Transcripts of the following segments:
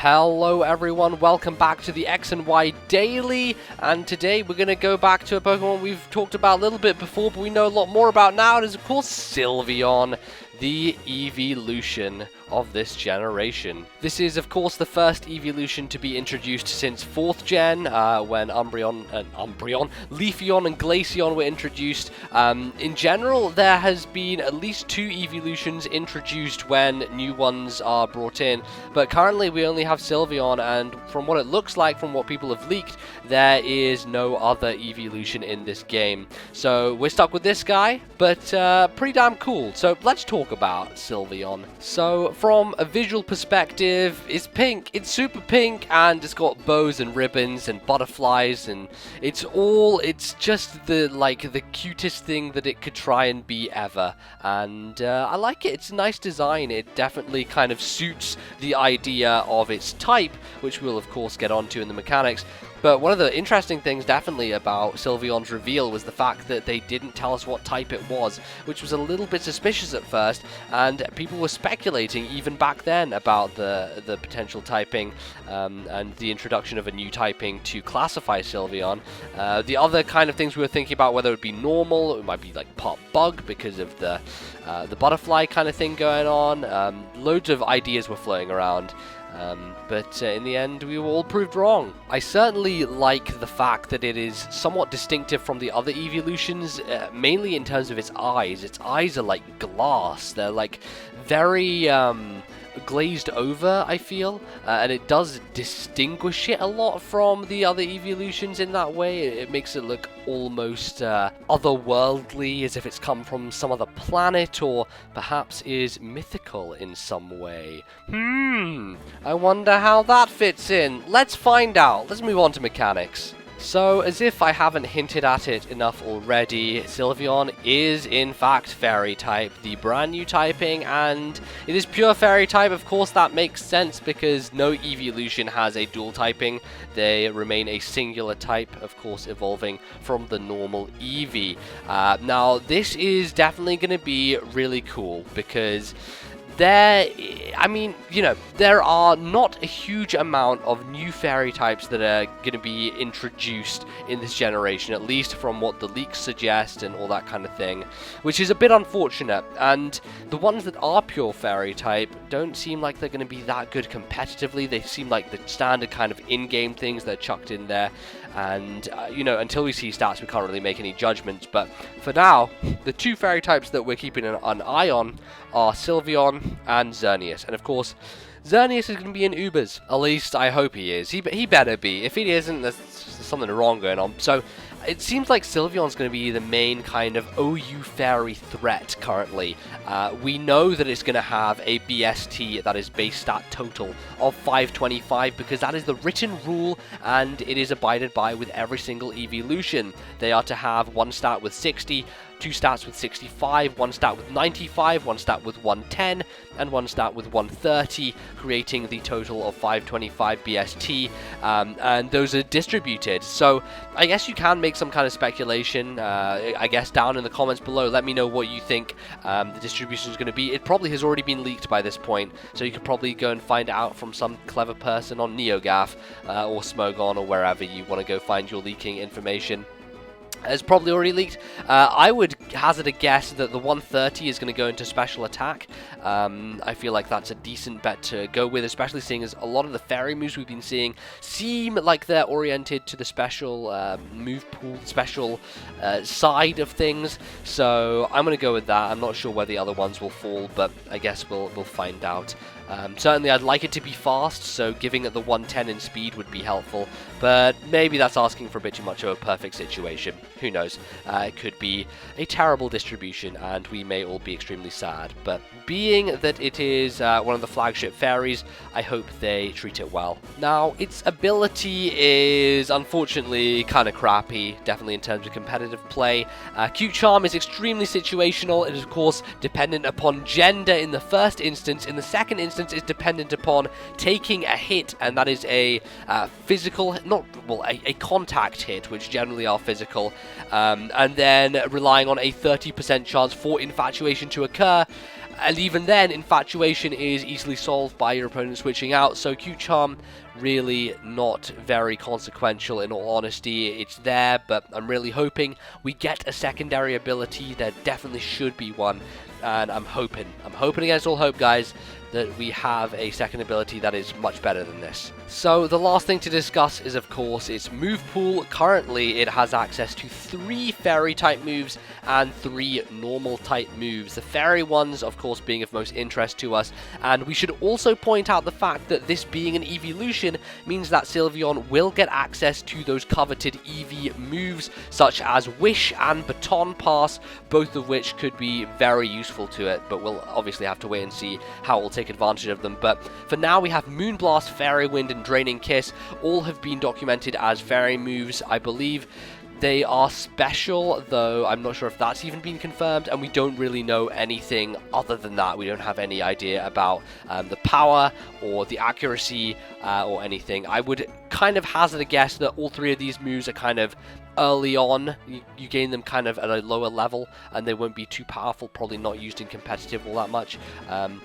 Hello everyone, welcome back to the X and Y Daily, and today we're going to go back to a Pokemon we've talked about a little bit before, but we know a lot more about now. It is of course Sylveon, the evolution of this generation. This is of course the first evolution to be introduced since 4th gen, when Leafeon and Glaceon were introduced. In general, there has been at least 2 evolutions introduced when new ones are brought in, but currently we only have Sylveon, and from what it looks like, from what people have leaked, there is no other evolution in this game. So we're stuck with this guy, but pretty damn cool. So let's talk about Sylveon. So from a visual perspective, it's pink, it's super pink, and it's got bows and ribbons and butterflies, and it's just the cutest thing that it could try and be ever. And I like it. It's a nice design. It definitely kind of suits the idea of its type, which we'll of course get onto in the mechanics. But one of the interesting things definitely about Sylveon's reveal was the fact that they didn't tell us what type it was, which was a little bit suspicious at first, and people were speculating even back then about the potential typing and the introduction of a new typing to classify Sylveon. The other kind of things we were thinking about, whether it would be normal, it might be like part bug because of the butterfly kind of thing going on. Loads of ideas were flowing around. But in the end, we were all proved wrong. I certainly like the fact that it is somewhat distinctive from the other evolutions, mainly in terms of its eyes. Its eyes are like glass. They're like very glazed over, I feel, and it does distinguish it a lot from the other evolutions in that way. It makes it look almost otherworldly, as if it's come from some other planet, or perhaps is mythical in some way. I wonder how that fits in. Let's find out. Let's move on to mechanics. So, as if I haven't hinted at it enough already, Sylveon is in fact Fairy type, the brand new typing, and it is pure Fairy type. Of course that makes sense because no evolution has a dual typing. They remain a singular type, of course evolving from the normal Eevee. Now this is definitely going to be really cool because there are not a huge amount of new fairy types that are going to be introduced in this generation, at least from what the leaks suggest and all that kind of thing, which is a bit unfortunate. And the ones that are pure fairy type don't seem like they're going to be that good competitively. They seem like the standard kind of in-game things that are chucked in there. And, until we see stats, we can't really make any judgments. But for now, the 2 fairy types that we're keeping an eye on are Sylveon and Xerneas. And of course, Xerneas is going to be in Ubers. At least I hope he is. He better be. If he isn't, there's something wrong going on. So it seems like Sylveon's going to be the main kind of OU fairy threat currently. We know that it's going to have a BST, that is base stat total, of 525 because that is the written rule and it is abided by with every single evolution. They are to have 1 stat with 60, 2 stats with 65, 1 stat with 95, 1 stat with 110, and 1 stat with 130, creating the total of 525 BST, and those are distributed. So I guess you can make some kind of speculation, I guess down in the comments below. Let me know what you think the distribution is going to be. It probably has already been leaked by this point, so you could probably go and find out from some clever person on NeoGAF or Smogon or wherever you want to go find your leaking information. It's probably already leaked. I would hazard a guess that the 130 is going to go into special attack. I feel like that's a decent bet to go with, especially seeing as a lot of the fairy moves we've been seeing seem like they're oriented to the special move pool, special side of things. So I'm going to go with that. I'm not sure where the other ones will fall, but I guess we'll find out. Certainly I'd like it to be fast, so giving it the 110 in speed would be helpful, but maybe that's asking for a bit too much of a perfect situation. Who knows? It could be a terrible distribution and we may all be extremely sad, but being that it is one of the flagship fairies, I hope they treat it well. Now, its ability is unfortunately kind of crappy, definitely in terms of competitive play. Cute Charm is extremely situational. It is of course dependent upon gender in the first instance. In the second instance, it's dependent upon taking a hit, and that is a physical, a contact hit, which generally are physical, and then relying on a 30% chance for infatuation to occur. And even then, Infatuation is easily solved by your opponent switching out, so Q-Charm really not very consequential in all honesty. It's there, but I'm really hoping we get a secondary ability. There definitely should be one, and I'm hoping against all hope, guys, that we have a second ability that is much better than this. So the last thing to discuss is, of course, its move pool. Currently, it has access to 3 fairy type moves and 3 normal type moves. The fairy ones, of course, being of most interest to us. And we should also point out the fact that this being an evolution means that Sylveon will get access to those coveted EV moves, such as Wish and Baton Pass, both of which could be very useful to it, but we'll obviously have to wait and see how we'll take advantage of them. But for now, we have Moonblast, Fairy Wind, and Draining Kiss. All have been documented as fairy moves. I believe they are special, though I'm not sure if that's even been confirmed, and we don't really know anything other than that. We don't have any idea about the power or the accuracy or anything. I would kind of hazard a guess that all 3 of these moves are kind of early on. You gain them kind of at a lower level, and they won't be too powerful, probably not used in competitive all that much,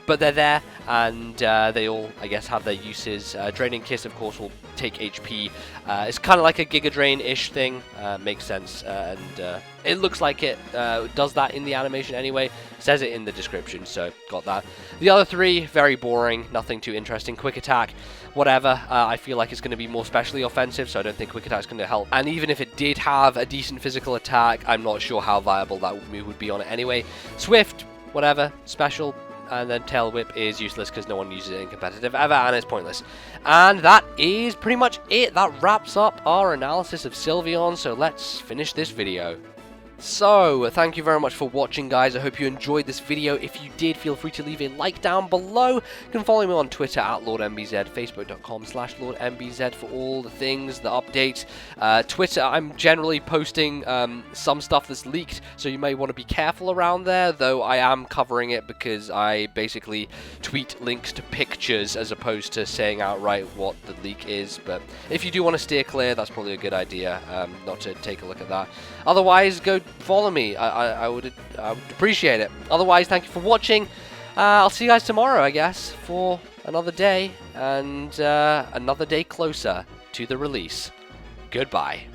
but they're there, and they all, I guess, have their uses. Draining Kiss, of course, will take HP. It's kind of like a Giga Drain-ish thing. Makes sense, and it looks like it does that in the animation anyway. Says it in the description, so got that. The other 3, very boring, nothing too interesting. Quick Attack, whatever. I feel like it's going to be more specially offensive, so I don't think Quick Attack is going to help. And even if it did have a decent physical attack, I'm not sure how viable that move would be on it anyway. Swift, whatever, special. And then Tail Whip is useless because no one uses it in competitive ever, and it's pointless. And that is pretty much it. That wraps up our analysis of Sylveon, so let's finish this video. So, thank you very much for watching, guys. I hope you enjoyed this video. If you did, feel free to leave a like down below. You can follow me on Twitter at LordMBZ, Facebook.com/LordMBZ for all the things, the updates. Twitter, I'm generally posting some stuff that's leaked, so you may want to be careful around there, though I am covering it because I basically tweet links to pictures as opposed to saying outright what the leak is. But if you do want to steer clear, that's probably a good idea, not to take a look at that. Otherwise, go follow me. I would appreciate it. Otherwise, thank you for watching. I'll see you guys tomorrow, I guess, for another day and another day closer to the release. Goodbye.